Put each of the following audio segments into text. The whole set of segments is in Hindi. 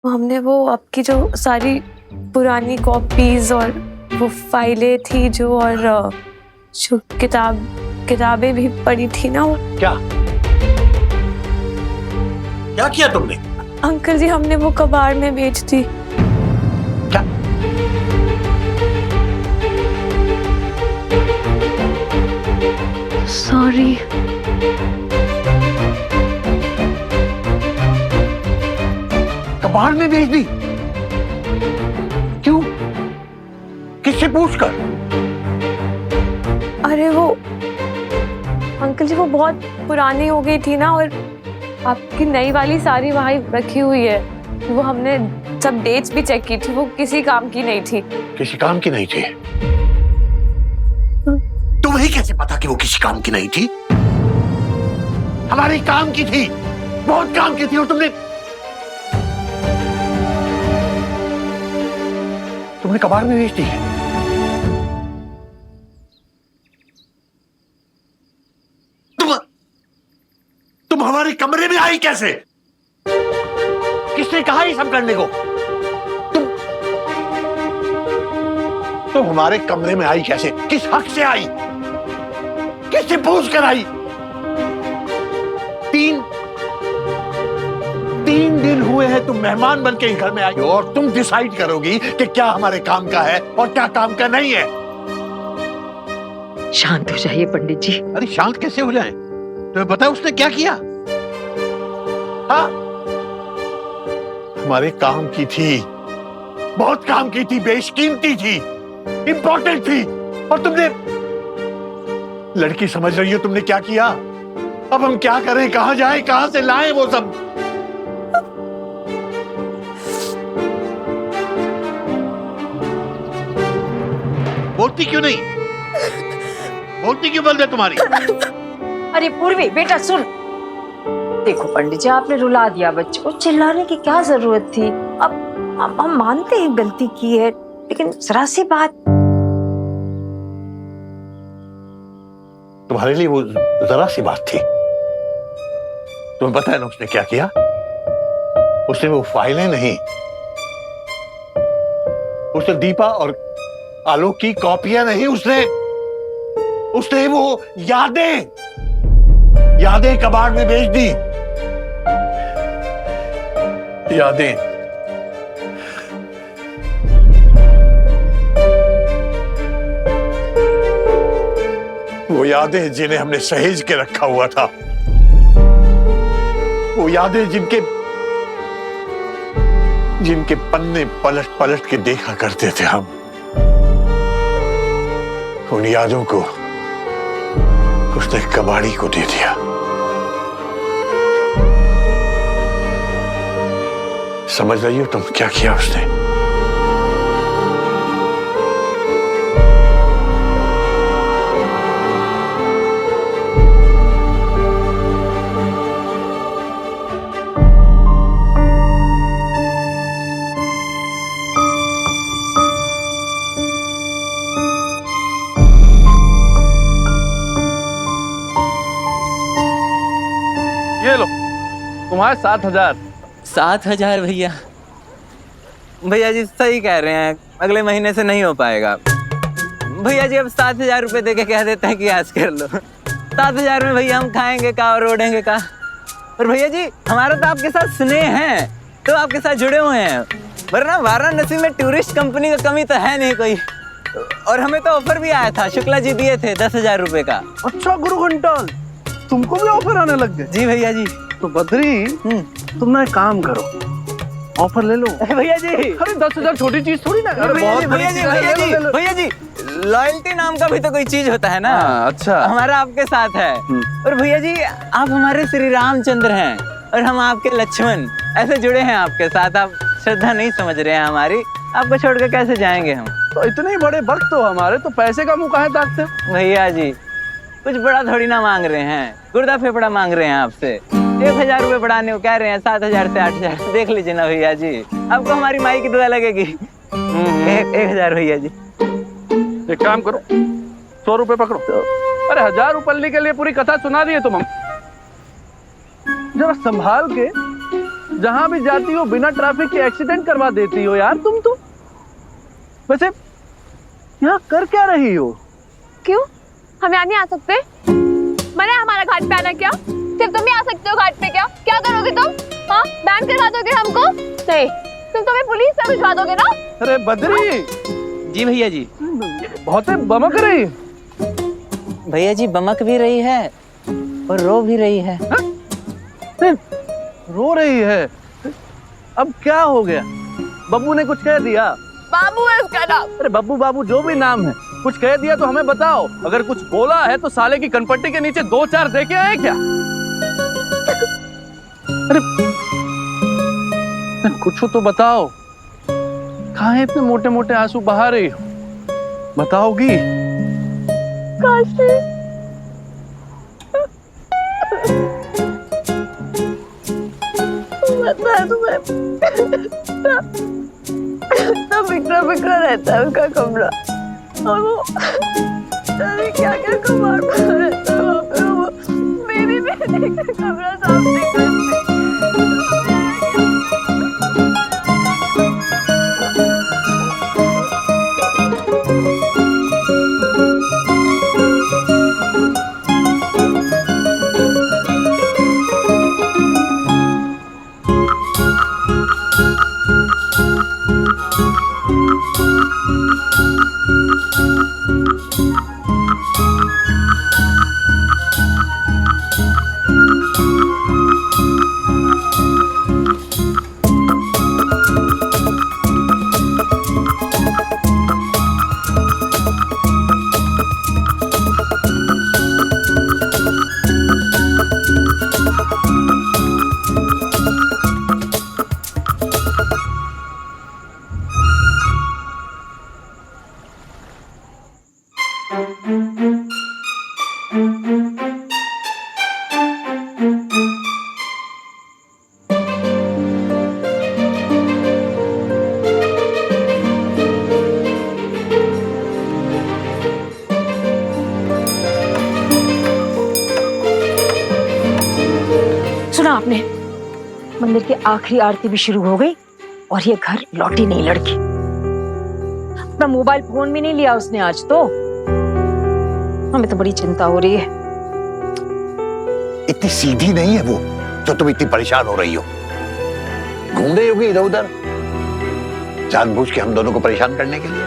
हमने वो आपकी जो सारी पुरानी कॉपीज और वो फाइलें थी जो, और जो किताबें भी पड़ी थी ना वो। क्या क्या किया तुमने? अंकल जी, हमने वो कबाड़ में बेच दी। क्या? सॉरी। कबाड़ में बेच दी? क्यों? किससे पूछकर? अरे वो अंकल जी, वो बहुत पुरानी हो गई थी ना, और आपकी नई वाली सारी वहां रखी हुई है। वो हमने सब डेट्स भी चेक की थी, वो किसी काम की नहीं थी। किसी काम की नहीं थी? तुम्हें कैसे पता कि वो किसी काम की नहीं थी? हमारे काम की थी, बहुत काम की थी, और तुमने कबाड़ में बेच दी है। तुम हमारे कमरे में आई कैसे? किसने कहा ये सब करने को? तुम हमारे कमरे में आई कैसे? किस हक से आई? किससे पूछ कर आई? तीन दिन हुए हैं तुम मेहमान बन के घर में आई हो, और तुम डिसाइड करोगी कि क्या हमारे काम का है और क्या काम का नहीं है। शांत हो जाइए पंडित जी। अरे शांत कैसे हो जाएं? तुम्हें पता है उसने क्या किया? हाँ, हमारे काम की थी, बहुत काम की थी, बेशकीमती थी, इंपॉर्टेंट थी, और तुमने लड़की समझ रही हो तुमने क्या किया? अब हम क्या करें, कहां जाएं, कहां से लाएं वो सब? बोलती क्यों नहीं? बोलती क्यों बंद है तुम्हारी? अरे पूर्वी बेटा सुन, देखो पंडित जी, आपने रुला दिया बच्चे को, चिल्लाने की क्या जरूरत थी? अब हम मानते हैं गलती की है, लेकिन जरा सी बात। तुम्हारे लिए वो जरा सी बात थी? तुम्हें पता है ना उसने क्या किया? उसने वो फाइलें नहीं, उसने दीपा और आलोक की कॉपियां नहीं, उसने वो यादें कबाड़ में बेच दी। यादें, वो यादें जिन्हें हमने सहेज के रखा हुआ था, वो यादें जिनके पन्ने पलट पलट के देखा करते थे हम। उन यादों को उसने कबाड़ी को दे दिया। समझ रही हो तुम क्या किया उसने? ये लो तुम्हारे 7,000। 7,000 भैया? भैया जी सही कह रहे हैं, अगले महीने से नहीं हो पाएगा। भैया जी अब 7,000 रुपए देके कह देते हैं कि आज कर लो। 7,000 में भैया हम खाएंगे का और ओढ़ेंगे का? और भैया जी हमारा तो आपके साथ स्नेह है, तो आपके साथ जुड़े हुए हैं, वरना वाराणसी में टूरिस्ट कंपनी का कमी तो है नहीं कोई। और हमें तो ऑफर भी आया था, शुक्ला जी दिए थे 10,000 रुपए का। अच्छा गुरु घंटल, तुमको भी ऑफर आने लग गए? जी भैया जी। तो बद्री तुम ना एक काम करो, ऑफर ले लो। भैया जी अरे 10,000 छोटी चीज थोड़ी ना। अरे भैया बहुत जी बड़ी भैया जी चीज है, भैया ले लो, जी ले लो। भैया जी, लॉयल्टी नाम का भी तो कोई चीज होता है ना। अच्छा हमारा आपके साथ है। और भैया जी आप हमारे श्री रामचंद्र हैं और हम आपके लक्ष्मण, ऐसे जुड़े हैं आपके साथ। आप श्रद्धा नहीं समझ रहे हैं हमारी, आपको छोड़ के कैसे जाएंगे हम? तो इतने बड़े भक्त हो हमारे, तो पैसे का मुंह काहे ताकते? भैया जी कुछ बड़ा थोड़ी ना मांग रहे हैं, गुर्दा फेफड़ा मांग रहे हैं आपसे। 1,000 रुपए बढ़ाने को कह रहे हैं, 7,000 से 8,000 देख लीजिए ना भैया जी, आपको हमारी माई की दुआ लगेगी। 1,000 भैया जी। एक काम करो, 100 रुपए पकड़ो। अरे 1,000 रुपये के लिए पूरी कथा सुना दी है तुम हम। जरा संभाल के जहां भी जाती हो बिना ट्रैफिक के एक्सीडेंट करवा देती हो यार तुम तो। वैसे यहाँ कर क्या रही हो? क्यों, हम यहाँ नहीं आ सकते? मैंने हमारा घाट पे आना क्या? सिर्फ तुम ही आ सकते हो घाट पे। क्या करोगे तुम? हाँ, बैन करवा दोगे हमको? नहीं, तुम तो हमें पुलिस से भिजवा दोगे ना? अरे बद्री। जी भैया जी। बहुत बमक रही। भैया जी बमक भी रही है और रो भी रही है। रो रही है? अब क्या हो गया? बब्बू ने कुछ कह दिया? बाबू है उसका नाम। अरे बब्बू बाबू जो भी नाम है, कुछ कह दिया तो हमें बताओ। अगर कुछ बोला है तो साले की कनपट्टी के नीचे 2-4 देके आए क्या? अरे कुछ तो बताओ। कहाँ है इतने मोटे मोटे आंसू बहा रही हो? बताओगी? काशी, पता है तुम्हें, इतना बिखरा बिखरा रहता है उसका कमरा, और वो क्या क्या कमाल रहता है वहाँ पे। वो मेरी बेटी का कमरा साफ नहीं करती। सुना आपने, मंदिर की आखिरी आरती भी शुरू हो गई और ये घर लौटी नहीं लड़की। अपना मोबाइल फोन भी नहीं लिया उसने आज तो। हमें तो बड़ी चिंता हो रही है। इतनी सीधी नहीं है वो जो तुम इतनी परेशान हो रही हो। घूम रही होगी इधर उधर जानबूझ के हम दोनों को परेशान करने के लिए।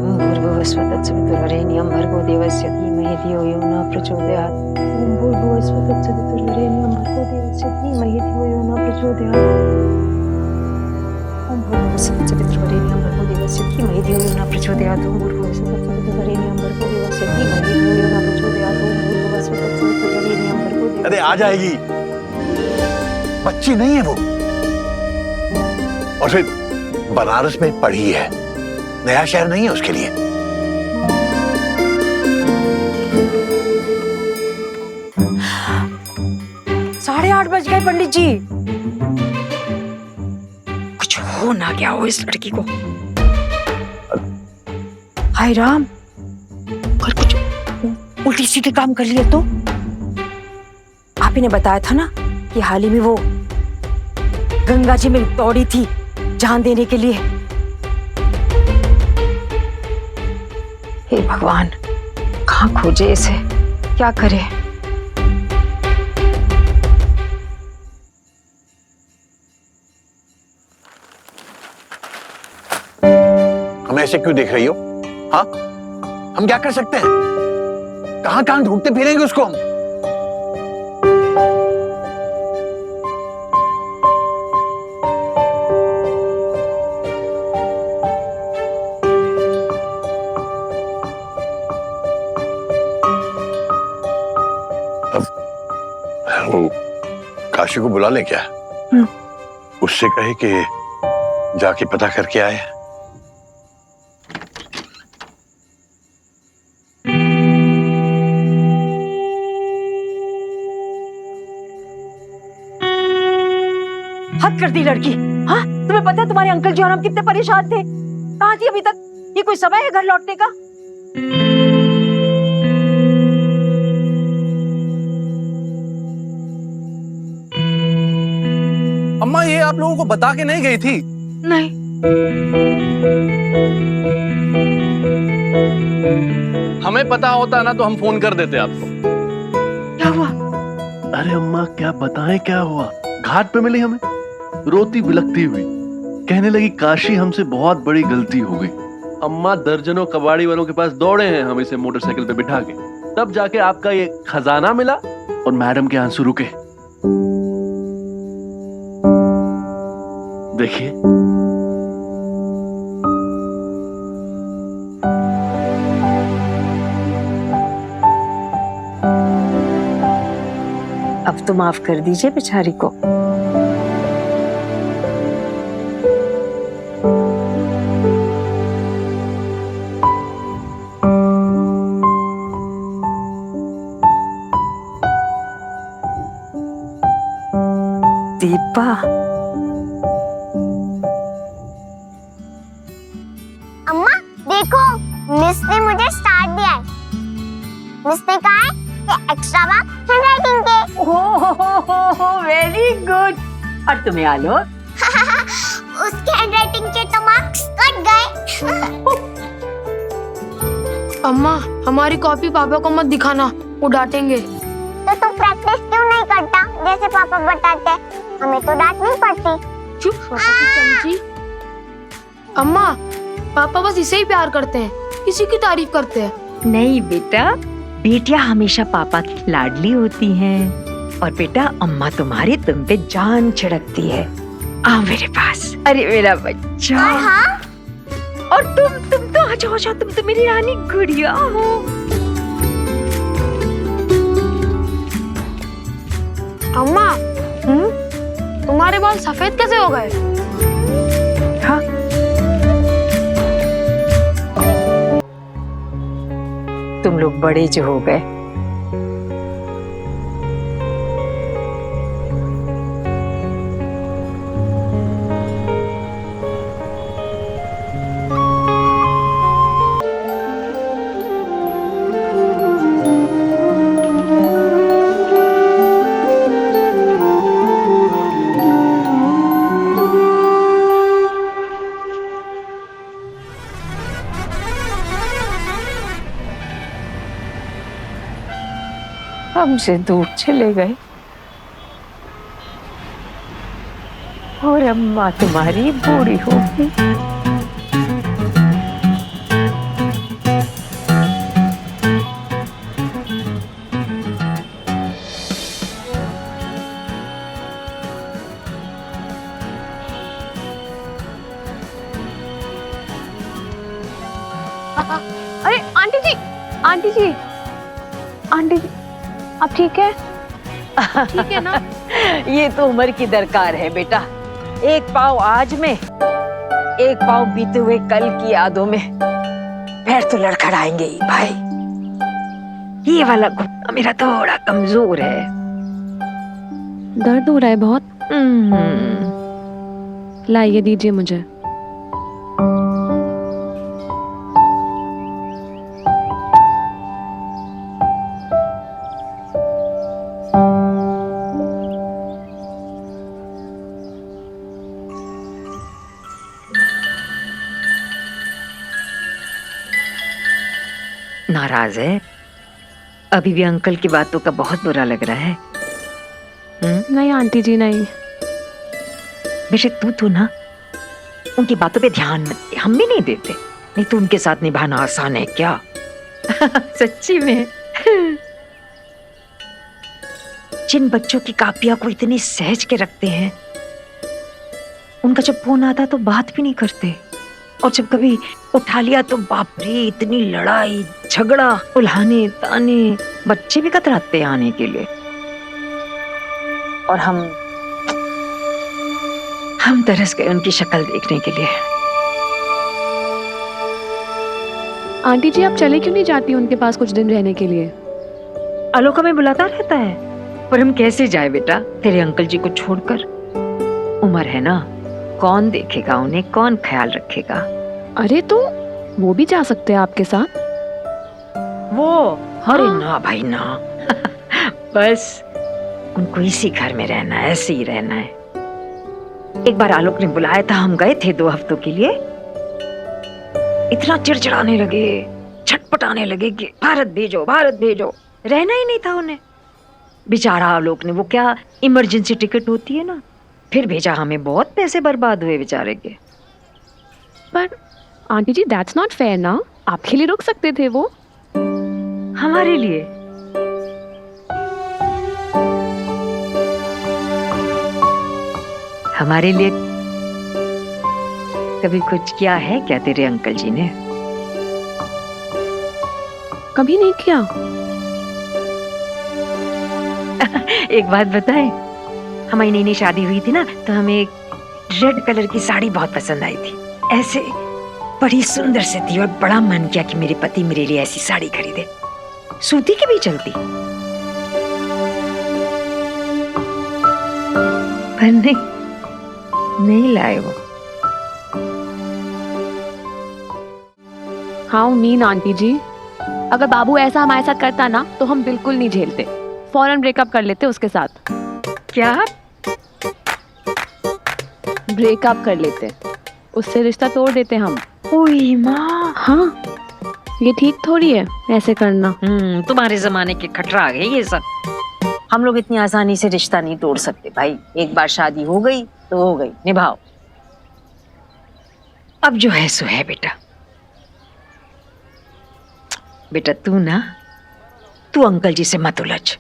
भूर्भुवस्वतत्सवितुर्वरेण्यं भर्गो देवस्य धीमहि धियो यो न प्रचोदयात्। ओम भूर्भुवस्वतत्सवितुर्वरेण्यं भर्गो देवस्य धीमहि धियो यो न प्रचोदयात्। ओम भूर्भुवस्वतत्सवितुर्वरेण्यं भर्गो देवस्य धीमहि धियो यो न प्रचोदयात्। ओम भूर्भुवस्वतत्सवितुर्वरेण्यं भर्गो देवस्य धीमहि धियो यो न प्रचोदयात्। ओम भूर्भुवस्वतत्सवितुर्वरेण्यं भर्गो देवस्य। अरे आ जाएगी, बच्ची नहीं है वो। और फिर बनारस में पढ़ी है, नया शहर नहीं है उसके लिए। साढ़े 8 बज गए पंडित जी। कुछ हो ना गया हो इस लड़की को। हाय राम, अगर कुछ उल्टी सीधे काम कर लिया तो? आप ही ने बताया था ना कि हाल ही में वो गंगा जी में दौड़ी थी जान देने के लिए। हे भगवान, कहाँ खोजे इसे, क्या करे? हमें ऐसे क्यों देख रही हो? हाँ, हम क्या कर सकते हैं? कहां कहां ढूंढते फिरेंगे उसको हम? वो काशी को बुला ले क्या? उससे कहे कि जाके पता करके आए। हद कर दी लड़की। हाँ, तुम्हें पता है तुम्हारे अंकल जी और हम कितने परेशान थे? कहाँ थी अभी तक? ये कोई समय है घर लौटने का? अम्मा ये आप लोगों को बता के नहीं गई थी? नहीं। हमें पता होता ना तो हम फोन कर देते आपको। क्या हुआ? अरे अम्मा क्या बताएं क्या हुआ। घाट पे मिली हमें, रोती बिलखती हुई, कहने लगी काशी हमसे बहुत बड़ी गलती हो गई। अम्मा दर्जनों कबाड़ी वालों के पास दौड़े हैं हम इसे मोटरसाइकिल पे बिठा के, तब जाके आपका ये खजाना मिला और मैडम के आंसू रुके। देखिए अब तो माफ कर दीजिए बेचारी को। दीपा, अम्मा देखो, मिस ने मुझे स्टार्ट दिया है। मिस ने कहा है कि एक्स्ट्रा मार्क्स हैंडराइटिंग के। Oh very good. और तुम्हें आलोक? उसके हैंडराइटिंग के तो मार्क्स कट गए। अम्मा हमारी कॉपी पापा को मत दिखाना, वो डांटेंगे। तो तू प्रैक्टिस क्यों नहीं करता जैसे पापा बताते हैं? हमें तो डांट नहीं पड़ती। चुप पापा की चमची। अम्मा पापा बस इसे ही प्यार करते हैं, इसी की तारीफ करते हैं। नहीं बेटा, बेटियां हमेशा पापा की लाडली होती हैं। और बेटा अम्मा तुम्हारी तुम पे जान छिड़कती है। आओ मेरे पास। अरे मेरा बच्चा। और हाँ, और तुम तो आ जाओ, तुम तो मेरी रानी गुड़िया हो। अम्मा तुम्हारे बाल सफेद कैसे हो गए? हाँ, तुम लोग बड़े जो हो गए। हमसे दूर चले गए और अम्मा तुम्हारी बूढ़ी हो गई। अरे आंटी जी, आंटी जी, आंटी जी, आप ठीक है? ठीक है ना? ये तो उम्र की दरकार है बेटा। एक पाँव आज में, एक पाँव बीते हुए कल की यादों में। पैर तो लड़खड़ाएंगे ही भाई। ये वाला घुटना मेरा थोड़ा कमजोर है। दर्द हो रहा है बहुत? लाइए दीजिए मुझे। नाराज है? अभी भी अंकल की बातों का बहुत बुरा लग रहा है? नहीं आंटी जी नहीं। बेशक तू ना उनकी बातों पे ध्यान मत दे, हम भी नहीं देते। नहीं तो उनके साथ निभाना आसान है क्या? सच्ची में। जिन बच्चों की कापियां को इतनी सहज के रखते हैं, उनका जब फोन आता तो बात भी नहीं करते, और जब कभी उठा लिया तो बाप रे इतनी लड़ाई झगड़ा, उल्हाने ताने। बच्चे भी कतराते हैं आने के लिए, और हम तरस गए उनकी शक्ल देखने के लिए। आंटी जी आप चले क्यों नहीं जाती उनके पास कुछ दिन रहने के लिए? आलोक हमें बुलाता रहता है, पर हम कैसे जाए बेटा तेरे अंकल जी को छोड़कर? उम्र है ना, कौन देखेगा उन्हें, कौन ख्याल रखेगा? अरे तो वो भी जा सकते हैं आपके साथ। वो अरे ना भाई ना। बस उनको इसी घर में रहना है, ऐसे ही रहना है। एक बार आलोक ने बुलाया था, हम गए थे 2 हफ्तों के लिए। इतना चिड़चिड़ाने लगे, छटपटाने लगे कि भारत भेजो भारत भेजो, रहना ही नहीं था उन्हें। बेचारा आलोक ने, वो क्या इमरजेंसी टिकट होती है ना, फिर भेजा हमें। बहुत पैसे बर्बाद हुए बेचारे के। पर aunty ji that's not fair ना, आपके लिए रुक सकते थे वो। हमारे लिए हमारे लिए कभी कुछ किया है क्या तेरे अंकल जी ने? कभी नहीं किया। एक बात बताएं, हमारी नई नई शादी हुई थी ना, तो हमें एक रेड कलर की साड़ी बहुत पसंद आई थी। ऐसे बड़ी सुंदर से थी और बड़ा मन किया कि मेरे पति मेरे लिए ऐसी साड़ी खरीदे, सूती की भी चलती। पर नहीं लाए वो। हाँ मीन आंटी जी, अगर बाबू ऐसा हमारे साथ करता ना तो हम बिल्कुल नहीं झेलते, फौरन ब्रेकअप कर लेते उसके साथ। क्या? ब्रेकअप कर लेते, उससे रिश्ता तोड़ देते हम। ओए माँ, हाँ, ये ठीक थोड़ी है ऐसे करना। तुम्हारे जमाने के खटरा आ गए ये सब। हम लोग इतनी आसानी से रिश्ता नहीं तोड़ सकते भाई। एक बार शादी हो गई तो हो गई, निभाओ। अब जो है सो है बेटा। बेटा तू अंकल जी से मत उलझ,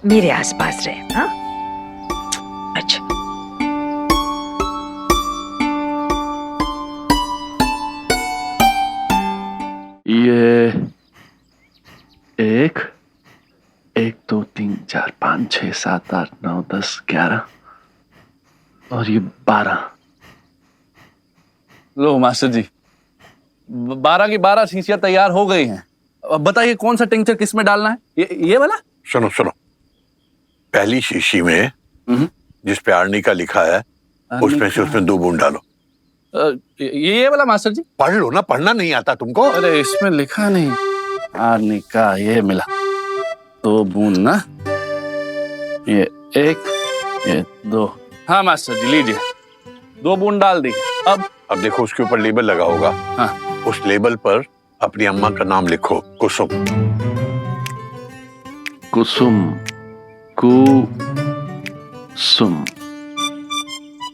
मेरे आसपास रहे। हाँ, अच्छा। ये 1 2 3 4 5 6 7 8 9 10 11 और ये 12। लो मास्टर जी, 12 की 12 शीशियां तैयार हो गई हैं। अब बताइए कौन सा टिंचर किस में डालना है? ये वाला? सुनो सुनो, पहली शीशी में जिस पे आर्निका लिखा है उसमें 2 बूंद डालो। ये वाला मास्टर जी? पढ़ लो ना, पढ़ना नहीं आता तुमको? अरे इसमें लिखा नहीं आर्निका, ये मिला 2 बूंद ना। ये 1 ये 2। हाँ मास्टर जी लीजिए, 2 बूंद डाल दी। अब देखो उसके ऊपर लेबल लगा होगा। हाँ, उस लेबल पर अपनी अम्मा का नाम लिखो, कुसुम। कुसुम, कुसुम।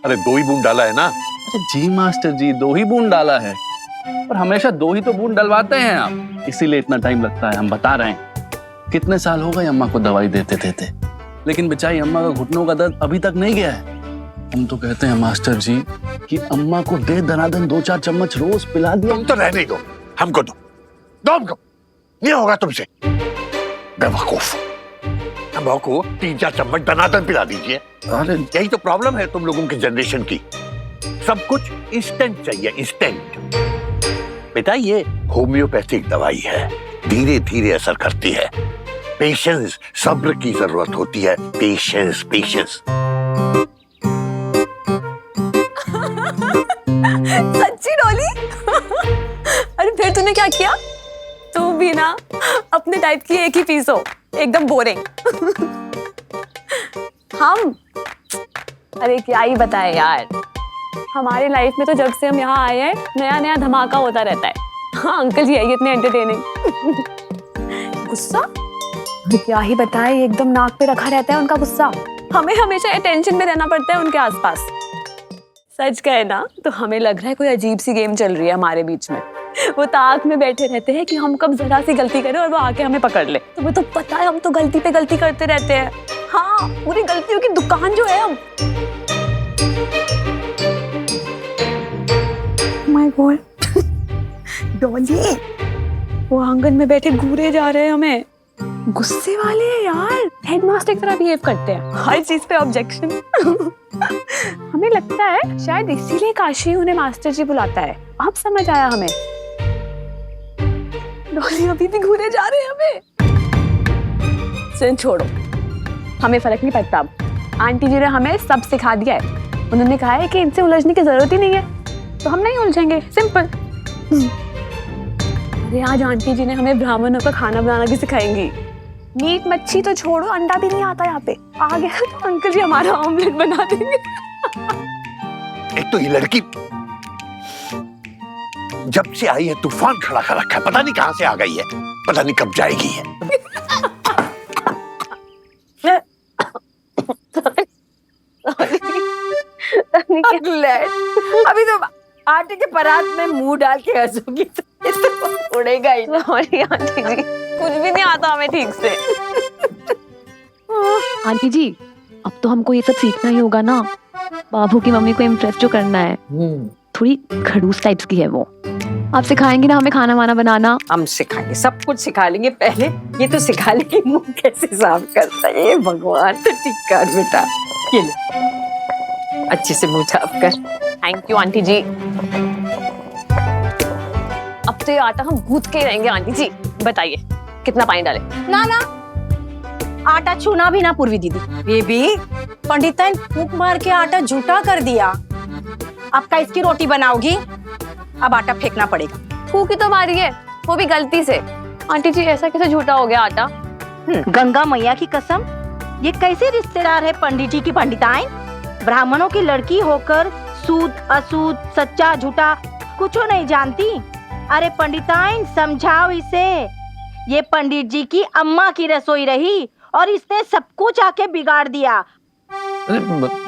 अरे 2 ही बूंद डाला है ना? जी मास्टर जी, 2 ही बूंद डाला है, पर हमेशा 2 ही तो बूंद डलवाते हैं आप, इसीलिए इतना टाइम लगता है। हम बता रहे हैं, कितने साल हो गए अम्मा को दवाई देते देते, लेकिन बेचारी अम्मा का घुटनों का दर्द अभी तक नहीं गया है। हम तो कहते हैं मास्टर जी कि अम्मा को दे दनादन 2-4 चम्मच रोज पिला दिया। तुम तो रहने दो, हमको दो हमको। नहीं होगा तुमसे, बेवकूफ। अम्मा को 3-4 चम्मच दनादन पिला दीजिए। अरे यही तो प्रॉब्लम है तुम लोगों की जनरेशन की, सब कुछ इंस्टेंट चाहिए, इंस्टेंट। बेटा ये होम्योपैथिक दवाई है, धीरे धीरे असर करती है। पेशेंस, सब्र की जरूरत होती है। Patience, patience. सच्ची डॉली? अरे फिर तूने क्या किया? तू भी ना अपने टाइप की एक ही पीस हो, एकदम बोरिंग। हम अरे क्या ही बताए यार, हमारी लाइफ में तो जब से हम यहाँ आए हैं नया नया धमाका होता रहता है। हाँ अंकल जी है इतने एंटरटेनिंग। गुस्सा क्या ही बताए, एकदम नाक पे रखा रहता है उनका गुस्सा। हमें हमेशा अटेंशन में रहना पड़ता है उनके आसपास। सच कहे ना तो हमें लग रहा है कोई अजीब सी गेम चल रही है हमारे बीच में। वो ताक में बैठे रहते हैं कि हम कब जरा सी गलती करें और वो आके हमें पकड़ ले। तुम्हें तो पता है हम तो गलती पे गलती करते रहते हैं। हाँ, पूरी गलतियों की दुकान जो है हम। माय गॉड डॉली, वो आंगन में बैठे घूरे जा रहे हैं हमें। गुस्से वाले हैं यार, हेडमास्टर की तरह बिहेव करते हैं, हर चीज पे ऑब्जेक्शन। हमें लगता है शायद इसीलिए काशी उन्हें मास्टर जी बुलाता है। अब समझ आया हमें। डॉली अभी भी घूरे जा रहे हैं हमें। सुन छोड़ो, हमें फर्क नहीं पड़ता। अब आंटी जी ने हमें सब सिखा दिया है। उन्होंने कहा है कि इनसे उलझने की जरूरत ही नहीं है, तो हम नहीं उलझेंगे, सिंपल। अरे आज आंटी जी ने हमें ब्राह्मणों का खाना बनाना भी सिखाएंगी। मीट मच्छी तो छोड़ो, अंडा भी नहीं आता यहाँ पे। आ गया तो अंकल जी हमारा ऑमलेट बना देंगे। तो ये लड़की जब से आई है तूफान खड़ा कर रखा है, पता नहीं कहां से आ गई है, पता नहीं कब जाएगी है। अभी तो आटे के परात में मुंह डाल के हंसूंगी तो उड़ेगा ही ना। सॉरी आंटी जी, कुछ भी नहीं आता हमें ठीक से। आंटी जी, अब तो हमको ये सब सीखना ही होगा ना। बाबू की मम्मी को इम्प्रेस जो करना है, थोड़ी खड़ूस टाइप्स की है वो। आप सिखाएंगे ना हमें खाना वाना बनाना? हम सिखाएंगे, सब कुछ सिखा लेंगे। पहले ये तो सिखा लेंगे मुंह कैसे साफ करता है। ये भगवान, तो ठीक कर बेटा, ये ले अच्छे से मुंह साफ कर। थैंक यू आंटी जी। अब तो ये आटा हम गूंथ के ही रहेंगे। आंटी जी बताइए कितना पानी डालें? ना ना, आटा छूना भी ना पूर्वी दीदी। बेबी, पंडितन फूंक मार के आटा झूठा कर दिया। अब का इसकी रोटी बनाओगी? अब आटा फेंकना पड़ेगा। फूंक ही तो मारी है, वो भी गलती से। आंटी जी ऐसा कैसे झूठा हो गया आटा? गंगा मैया की कसम, ये कैसे रिश्तेदार है पंडित जी की पंडिताइन? ब्राह्मणों की लड़की होकर सूद असूद सच्चा झूठा कुछ नहीं जानती। अरे पंडिताइन समझाओ इसे, ये पंडित जी की अम्मा की रसोई रही और इसने सब कुछ आके बिगाड़ दिया। अरे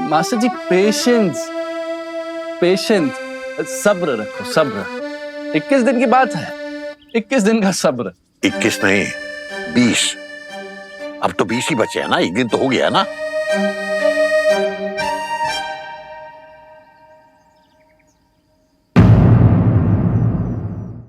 मास्टर जी, पेशेंस पेशेंस, सब्र रखो, सब्र। 21 दिन की बात है, 21 दिन का सब्र। 21 नहीं 20, अब तो 20 ही बचे हैं ना, एक दिन तो हो गया ना।